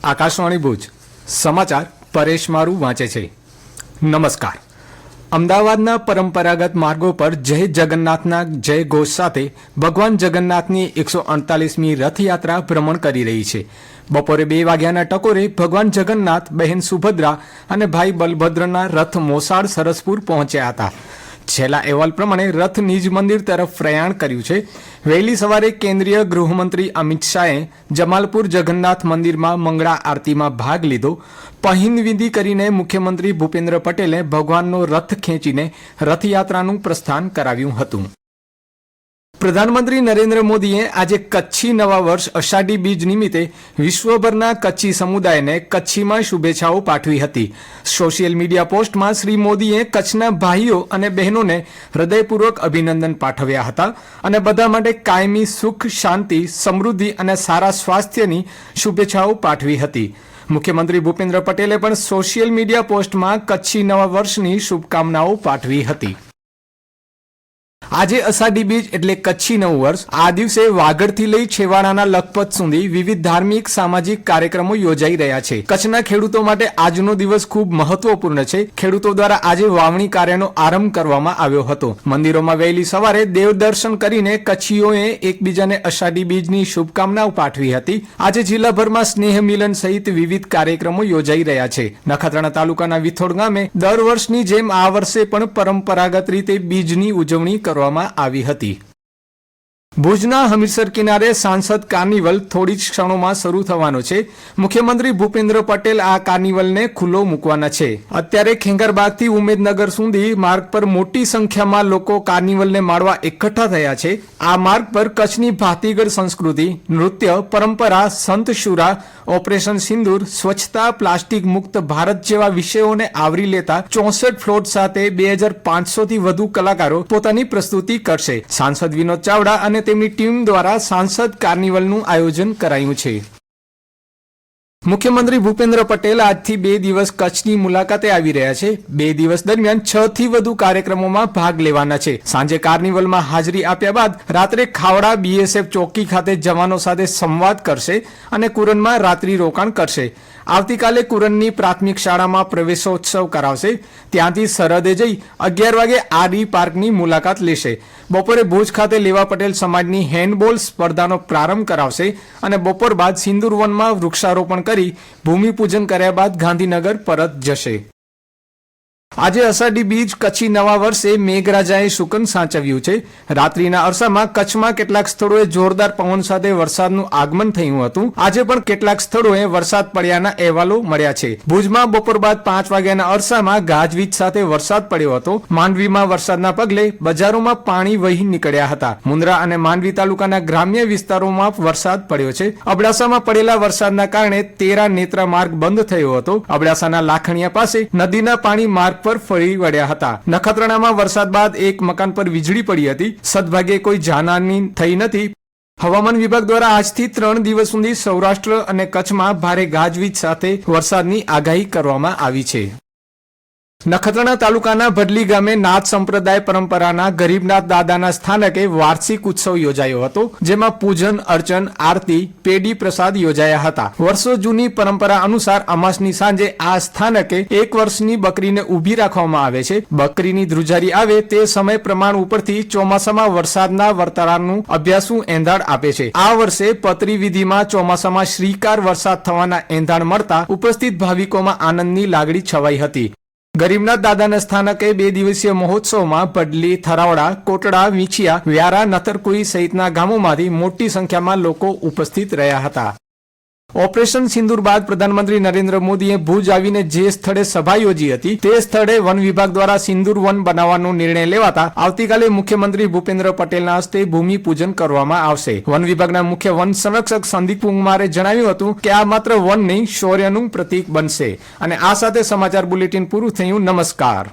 આકાશવાણી ભુજ સમાચાર પરેશ મારું વાંચે છે। નમસ્કાર। અમદાવાદના પરંપરાગત માર્ગો પર જય જગન્નાથના જય ઘોષ સાથે ભગવાન જગન્નાથની 148મી રથયાત્રા ભ્રમણ કરી રહી છે। બપોરે 2 વાગ્યાના ટકોરે ભગવાન જગન્નાથ, બહેન સુભદ્રા અને ભાઈ બલભદ્રના રથ મોસાળ સરસપુર પહોંચ્યા હતા। છેલ્લા અહેવાલ પ્રમાણે રથ નિજ મંદિર તરફ પ્રયાણ કર્યું છે। વહેલી સવારે કેન્દ્રીય ગૃહમંત્રી અમિત શાહે જમાલપુર જગન્નાથ મંદિરમાં મંગળા આરતીમાં ભાગ લીધો। પહિંદ વિધિ કરીને મુખ્યમંત્રી ભૂપેન્દ્ર પટેલે ભગવાનનો રથ ખેંચીને રથયાત્રાનું પ્રસ્થાન કરાવ્યું હતું। પ્રધાનમંત્રી નરેન્દ્ર મોદીએ આજે કચ્છી નવા વર્ષ અષાઢી બીજ નિમિત્તે વિશ્વભરના કચ્છી સમુદાયને કચ્છીમાં શુભેચ્છાઓ પાઠવી હતી। સોશિયલ મીડિયા પોસ્ટમાં શ્રી મોદીએ કચ્છના ભાઈઓ અને બહેનોને હૃદયપૂર્વક અભિનંદન પાઠવ્યા હતા અને બધા માટે કાયમી સુખ, શાંતિ, સમૃદ્ધિ અને સારા સ્વાસ્થ્યની શુભેચ્છાઓ પાઠવી હતી। મુખ્યમંત્રી ભૂપેન્દ્ર પટેલે પણ સોશિયલ મીડિયા પોસ્ટમાં કચ્છી નવા વર્ષની શુભકામનાઓ પાઠવી હતી। આજે અષાઢી બીજ એટલે કચ્છી નવું વર્ષ। આ દિવસે વાગડથી લઈ છેવાડાના લખપત સુધી વિવિધ ધાર્મિક, સામાજિક કાર્યક્રમો યોજાઈ રહ્યા છે। કચ્છના ખેડૂતો માટે આજનો દિવસ ખૂબ મહત્વપૂર્ણ છે। ખેડૂતો દ્વારા આજે વાવણી કાર્યનો આરંભ કરવામાં આવ્યો હતો। મંદિરોમાં વહેલી સવારે દેવ દર્શન કરીને કચ્છીઓએ એકબીજાને અષાઢી બીજની શુભકામનાઓ પાઠવી હતી। આજે જિલ્લાભરમાં સ્નેહ મિલન સહિત વિવિધ કાર્યક્રમો યોજાઈ રહ્યા છે। નખત્રાણા તાલુકાના વિથોડ ગામે દર વર્ષની જેમ આ વર્ષે પણ પરંપરાગત રીતે બીજની ઉજવણી કરવામાં આવી હતી। ભુજના હમીરસર કિનારે સાંસદ કાર્નિવલ થોડી જ ક્ષણોમાં શરૂ થવાનો છે। મુખ્યમંત્રી ભૂપેન્દ્ર પટેલ આ કાર્નિવલને ખુલ્લો મૂકવાના છે। અત્યારે ખેંગારબાગથી ઉમેદનગર સુધી માર્ગ પર મોટી સંખ્યામાં લોકો કાર્નિવલને માણવા એકઠા થયા છે। આ માર્ગ પર કચ્છની ભાતીગળ સંસ્કૃતિ, નૃત્ય, પરંપરા, સંત શુરા, ઓપરેશન સિંદૂર, સ્વચ્છતા, પ્લાસ્ટિક મુક્ત ભારત જેવા વિષયોને આવરી લેતા 64 ફ્લોટ સાથે 2500થી વધુ કલાકારો પોતાની પ્રસ્તુતિ કરશે। સાંસદ વિનોદ ચાવડા અને તેમની ટીમ દ્વારા સાંસદ કાર્નિવલનું આયોજન કરાયું છે। મુખ્યમંત્રી ભૂપેન્દ્ર પટેલ આજથી 2 દિવસ કચ્છની મુલાકાતે આવી રહ્યા છે। 2 દિવસ દરમિયાન 6 થી વધુ કાર્યક્રમોમાં ભાગ લેવાના છે। સાંજે કાર્નિવલમાં હાજરી આપ્યા બાદ રાત્રે ખાવડા BSF ચોકી ખાતે જવાનો સાથે સંવાદ કરશે અને કુરનમાં રાત્રિ રોકાણ કરશે। આવતીકાલે કુરનની પ્રાથમિક શાળામાં પ્રવેશોત્સવ કરાવશે। ત્યાંથી સરહદે જઈ 11 વાગે આરઈ પાર્કની મુલાકાત લેશે। બપોરે ભુજ ખાતે લેવા પટેલ સમાજની હેન્ડબોલ સ્પર્ધાનો પ્રારંભ કરાવશે અને બપોર બાદ સિંદુર વનમાં વૃક્ષારોપણ કરી ભૂમિપૂજન કર્યા બાદ ગાંધીનગર પરત જશે। આજે અષાઢી બીજ કચ્છી નવા વર્ષે મેઘરાજાએ શુકન સાચવ્યું છે। રાત્રિના અરસામાં કચ્છમાં કેટલાક સ્થળોએ જોરદાર પવન સાથે વરસાદનું આગમન થયું હતું। આજે પણ કેટલાક સ્થળોએ વરસાદ પડ્યાના અહેવાલો મળ્યા છે। ભુજમાં બપોર બાદ 5 વાગ્યાના અરસામાં ગાજવીજ સાથે વરસાદ પડ્યો હતો। માંડવીમાં વરસાદના પગલે બજારોમાં પાણી વહી નીકળ્યા હતા। મુન્દ્રા અને માંડવી તાલુકાના ગ્રામ્ય વિસ્તારોમાં વરસાદ પડ્યો છે। અબડાસામાં પડેલા વરસાદના કારણે તેરા નેત્રા માર્ગ બંધ થયો હતો। અબડાસાના લાખણીયા પાસે નદીના પાણી માર્ગ પર ફરી વળ્યા હતા। નખત્રાણામાં વરસાદ બાદ એક મકાન પર વીજળી પડી હતી। સદભાગ્યે કોઈ જાનહાનિ થઈ નથી। હવામાન વિભાગ દ્વારા આજથી 3 દિવસ સુધી સૌરાષ્ટ્ર અને કચ્છમાં ભારે ગાજવીજ સાથે વરસાદની આગાહી કરવામાં આવી છે। નખત્રાણા તાલુકાના ભડલી ગામે નાથ સંપ્રદાય પરંપરાના ગરીબનાથ દાદાના સ્થાનકે વાર્ષિક ઉત્સવ યોજાયો હતો। જેમાં પૂજન, અર્ચન, આરતી, પેડી પ્રસાદ યોજાયા હતા। વર્ષો જૂની પરંપરા અનુસાર અમાસની સાંજે આ સ્થાનકે 1 વર્ષની બકરીને ઊભી રાખવામાં આવે છે। બકરીની ધ્રુજારી આવે તે સમય પ્રમાણ ઉપરથી ચોમાસામાં વરસાદના વર્તારાનું અભ્યાસુ એંધાણ આપે છે। આ વર્ષે પતરી વિધિમાં ચોમાસામાં શ્રીકાર વરસાદ થવાના એંધાણ મળતા ઉપસ્થિત ભાવિકોમાં આનંદની લાગણી છવાઈ હતી। ગરીબનાથ દાદાના સ્થાનકે 2 દિવસીય મહોત્સવમાં ભડલી, થરાવડા, કોટડા, વીંછિયા, વ્યારા, નથરકુઈ સહિતના ગામોમાંથી મોટી સંખ્યામાં લોકો ઉપસ્થિત રહ્યા હતા। ઓપરેશન સિંદૂર બાદ પ્રધાનમંત્રી નરેન્દ્ર મોદીએ ભુજ આવીને જે સ્થળે સભા યોજી હતી તે સ્થળે વન વિભાગ દ્વારા સિંદૂર વન બનાવવાનો નિર્ણય લેવાતા આવતીકાલે મુખ્યમંત્રી ભૂપેન્દ્ર પટેલના હસ્તે ભૂમિપૂજન કરવામાં આવશે। વન વિભાગના મુખ્ય વન સંરક્ષક સંદીપ કુમારે જણાવ્યું હતું કે આ માત્ર વન નહીં, શૌર્યનું પ્રતીક બનશે। અને આ સાથે સમાચાર બુલેટિન પૂરું થયું। નમસ્કાર।